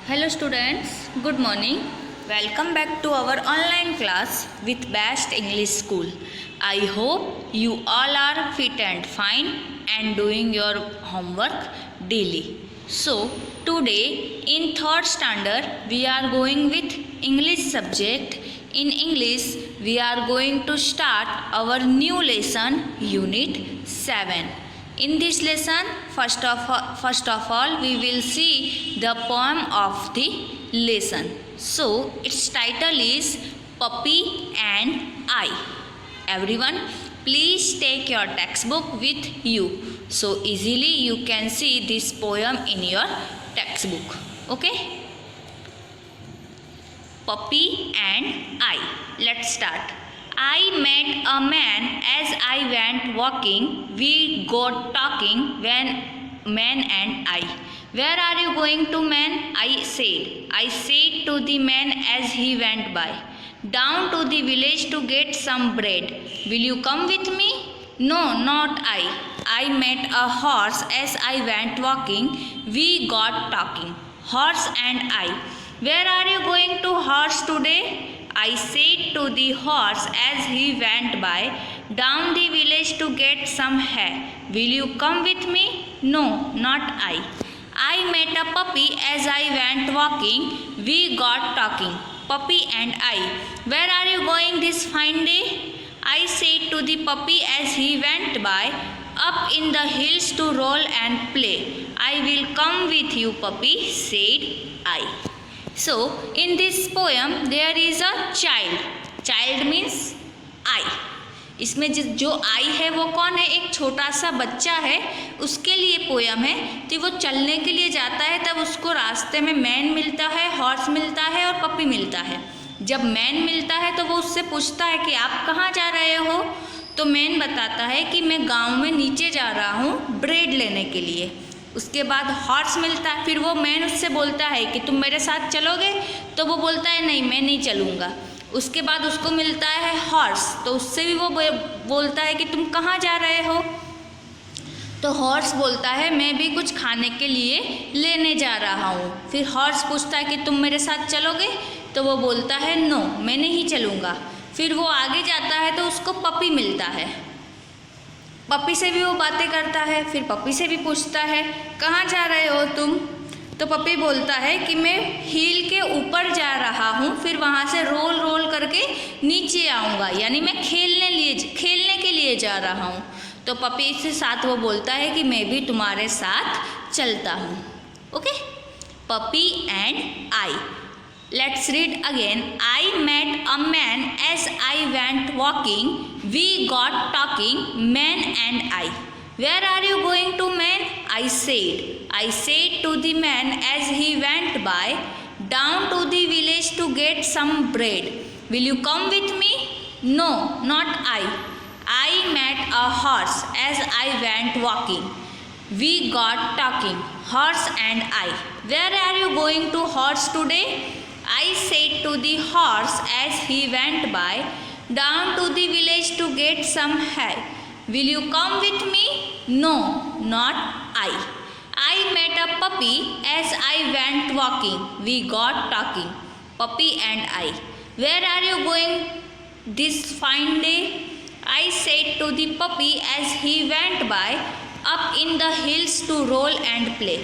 Hello students, good morning. Welcome back to our online class with Best English School. I hope you all are fit and fine and doing your homework daily. So today in third standard we are going with English subject. In English we are going to start our new lesson unit 7. In this lesson, first of all, we will see the poem of the lesson. So, its title is Puppy and I. Everyone, please take your textbook with you. So, easily you can see this poem in your textbook. Okay? Puppy and I. Let's start. I met a man as I went walking. We got talking when man and I. Where are you going to, man? I said. I said to the man as he went by. Down to the village to get some bread. Will you come with me? No, not I. I met a horse as I went walking. We got talking. Horse and I. Where are you going to, horse, today? I said to the horse as he went by, down the village to get some hay. Will you come with me? No, not I. I met a puppy as I went walking. We got talking. Puppy and I. Where are you going this fine day? I said to the puppy as he went by, up in the hills to roll and play. I will come with you, puppy, said I. So, in this poem, there is a child. Child means I. इसमें जो आई है वो कौन है? एक छोटा सा बच्चा है, उसके लिए पोयम है। तो वो चलने के लिए जाता है, तब उसको रास्ते में मैन मिलता है, हॉर्स मिलता है और पपी मिलता है। जब मैन मिलता है तो वो उससे पूछता है कि आप कहाँ जा रहे हो? तो मैन बताता है कि मैं गाँव में नीचे जा रहा हूँ ब्रेड लेने के लिए। उसके बाद हॉर्स मिलता है, फिर वो मैन उससे बोलता है कि तुम मेरे साथ चलोगे? तो वो बोलता है नहीं, मैं नहीं चलूँगा। उसके बाद उसको मिलता है हॉर्स, तो उससे भी वो बोलता है कि तुम कहाँ जा रहे हो? तो हॉर्स बोलता है मैं भी कुछ खाने के लिए लेने जा रहा हूँ। फिर हॉर्स पूछता है कि तुम मेरे साथ चलोगे? तो वो बोलता है नो, मैं नहीं चलूँगा। फिर वो आगे जाता है तो उसको पपी मिलता है। पपी से भी वो बातें करता है, फिर पपी से भी पूछता है कहाँ जा रहे हो तुम? तो पपी बोलता है कि मैं हिल के ऊपर जा रहा हूँ, फिर वहाँ से रोल रोल करके नीचे आऊँगा, यानी मैं खेलने के लिए जा रहा हूँ। तो पपी से साथ वो बोलता है कि मैं भी तुम्हारे साथ चलता हूँ। Okay, puppy and I. Let's read again. I met a man as I went walking. We got talking, man and I. Where are you going to, man? I said. I said to the man as he went by, down to the village to get some bread. Will you come with me? No, not I. I met a horse as I went walking. We got talking, horse and I. Where are you going to, horse, today? I said to the horse as he went by, down to the village to get some hay. Will you come with me? No, not I. I met a puppy as I went walking. We got talking, puppy and I. Where are you going this fine day? I said to the puppy as he went by, up in the hills to roll and play.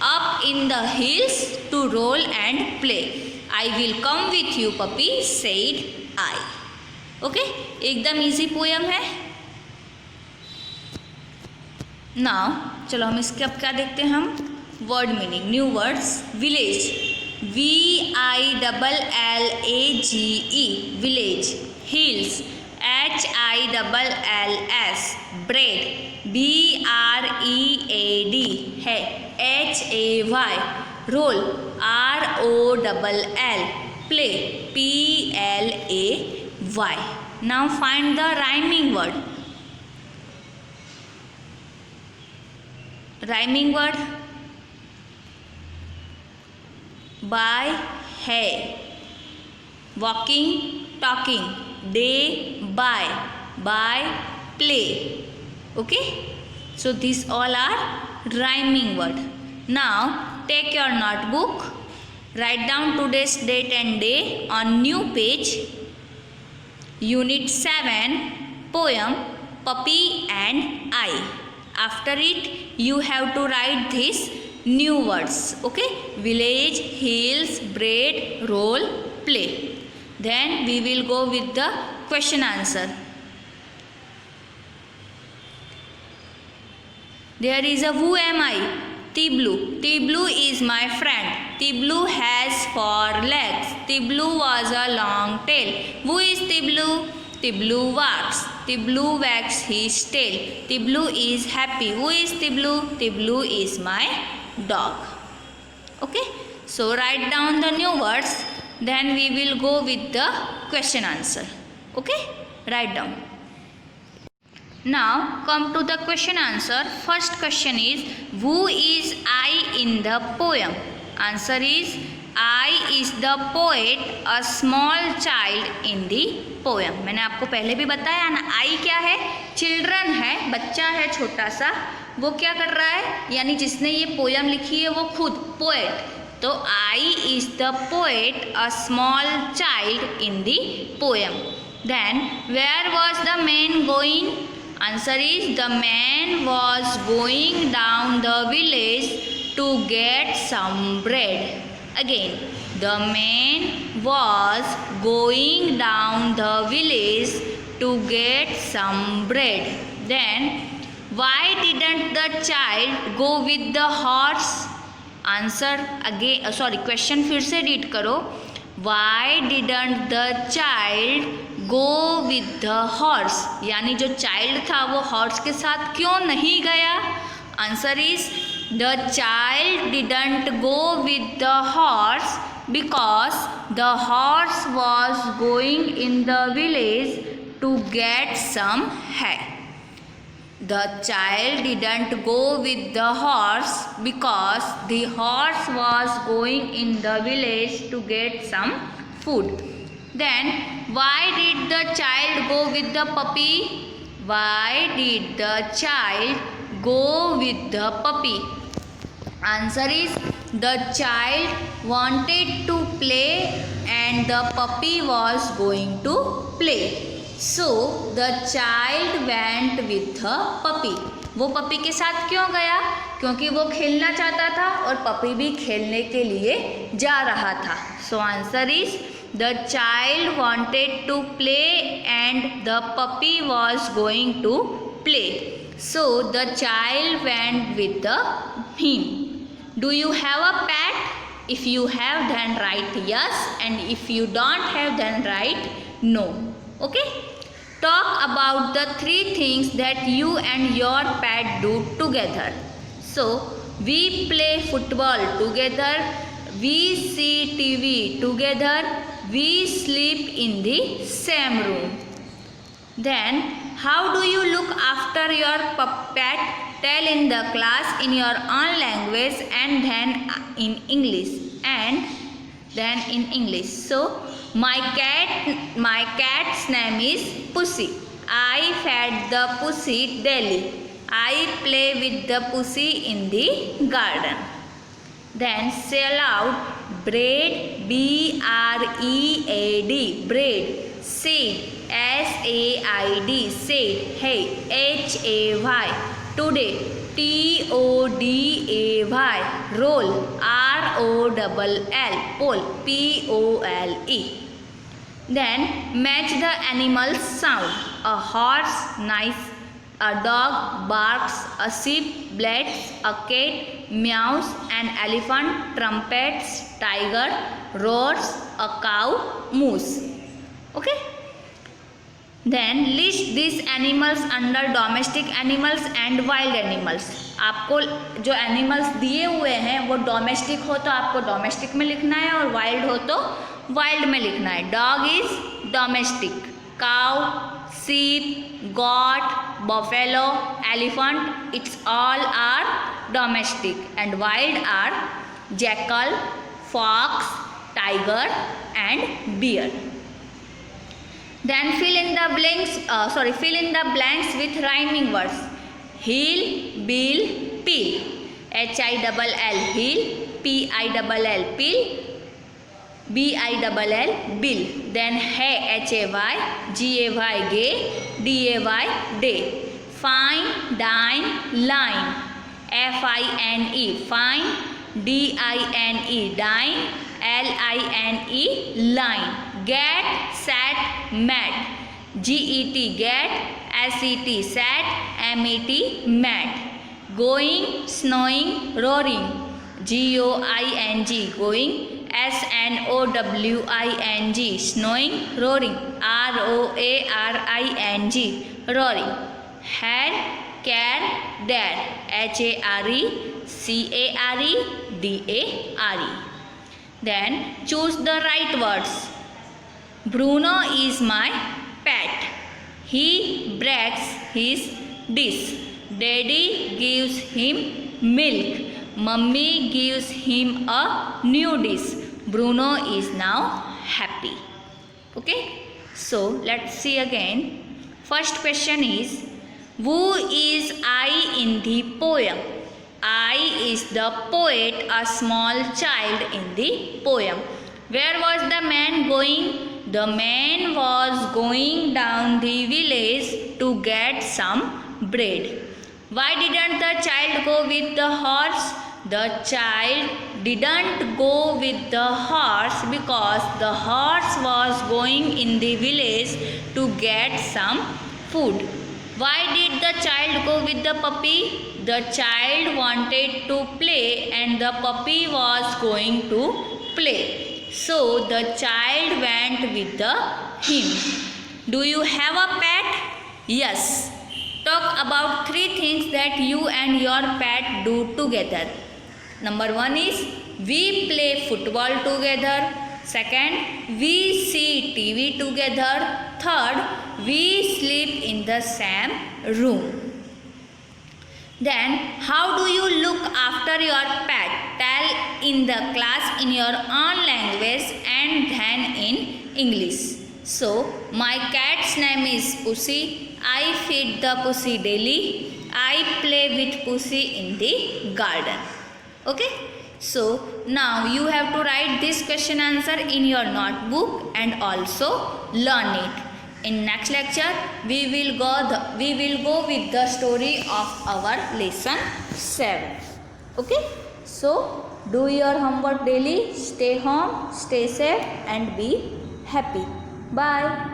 Up in the hills to roll and play. I will come with you, puppy, said I. Okay, एकदम easy poem है. Now, चलो हम इसके अब क्या देखते हैं हम? Word meaning, new words. Village, VILLAGE, village. Hills, HILLS. Bread, BREAD, है HAY. Roll, ROLL. Play, PLAY. Now find the rhyming word. Rhyming word by, है. Walking, talking. Day, by, play. Okay, so these all are rhyming word. Now take your notebook Write down today's date and day on new page. Unit 7, poem Puppy and I. After it, you have to write these new words. Okay? Village, hills, bread, roll, play. Then we will go with the question answer. There is a who am I? Tiblu. Tiblu is my friend. Tiblu has 4 legs. Tiblu was a long tail. Who is Tiblu? Tiblu walks. Tiblu wags his tail. Tiblu is happy. Who is Tiblu? Tiblu is my dog. Okay? So write down the new words. Then we will go with the question answer. Okay? Write down. Now come to the question answer. First question is, who is I in the poem? Answer is, I is the poet, a small child in the poem. मैंने आपको पहले भी बताया ना, I क्या है? Children है, बच्चा है छोटा सा. वो क्या कर रहा है? यानी जिसने ये पोयम लिखी है वो खुद पोएट. तो I is the poet, a small child in the poem. Then where was the man going? Answer is, the man was going down the village to get some bread. Again, the man was going down the village to get some bread. Then why didn't the child go with the horse? Answer again, question फिर से read करो. Why didn't the child go with the horse? यानी जो child था वो horse के साथ क्यों नहीं गया? Answer is, the child didn't go with the horse because the horse was going in the village to get some hay. The child didn't go with the horse because the horse was going in the village to get some food. Then why did the child go with the puppy? Why did the child go with the puppy? Answer is, the child wanted to play and the puppy was going to play. So the child went with the puppy. वो puppy के साथ क्यों गया? क्योंकि वो खेलना चाहता था और पपी भी खेलने के लिए जा रहा था. So answer is, the child wanted to play and the puppy was going to play. So the child went with him. Do you have a pet? If you have, then write yes, and if you don't have, then write no. Okay? Talk about the 3 things that you and your pet do together. So, we play football together, we see TV together, we sleep in the same room. Then, how do you look after your pet? Tell in the class in your own language and then in English. So, my cat's name is Pussy. I fed the pussy daily. I play with the pussy in the garden. Then say aloud, bread, B-R-E-A-D, bread. Seed, S-A-I-D, seed. Hey, H-A-Y. Today, T-O-D-A-Y. Roll, R-O-L-L, pole, P-O-L-E. Then match the animal's sound. A horse nice, a dog barks, a sheep bleats, a cat meows, an elephant trumpets, tiger roars, a cow moos. Okay? Then list these animals under domestic animals and wild animals. आपको जो animals दिए हुए हैं वो domestic हो तो आपको domestic में लिखना है और वाइल्ड हो तो वाइल्ड में लिखना है. Dog is domestic, cow, sheep, goat, buffalo, elephant, it's all are domestic, and wild are jackal, fox, tiger and bear. Then fill in the blanks with rhyming words. Hill, bill, peel. H-I-L-L, hill, P-I-L-L, peel. B-I-double-L, bill. Then hay, H-A-Y, G-A-Y, gay, D-A-Y, day. Fine, dine, line, F-I-N-E, fine, D-I-N-E, dine, L-I-N-E, line. Get, set, met, G-E-T, get, S-E-T, set, M-E-T, met. Going, snowing, roaring, G-O-I-N-G, going, S-N-O-W-I-N-G, snowing, roaring, R-O-A-R-I-N-G, roaring. Had, care, dare, H-A-R-E, C-A-R-E, D-A-R-E. Then choose the right words. Bruno is my pet. He breaks his dish. Daddy gives him milk. Mummy gives him a new dish. Bruno is now happy. Okay, so let's see again. First question is, who is I in the poem? I is the poet, a small child in the poem. Where was the man going? The man was going down the village to get some bread. Why didn't the child go with the horse? The child didn't go with the horse because the horse was going in the village to get some food. Why did the child go with the puppy? The child wanted to play and the puppy was going to play. So the child went with him. Do you have a pet? Yes. Talk about 3 things that you and your pet do together. Number 1 is, we play football together. Second, we see TV together. Third, we sleep in the same room. Then, how do you look after your pet? Tell in the class in your own language and then in English. So, my cat's name is Pussy. I feed the pussy daily. I play with pussy in the garden. Okay? So, now you have to write this question answer in your notebook and also learn it. In next lecture, we will go with the story of our lesson 7. Okay? So, do your homework daily. Stay home, stay safe and be happy. Bye.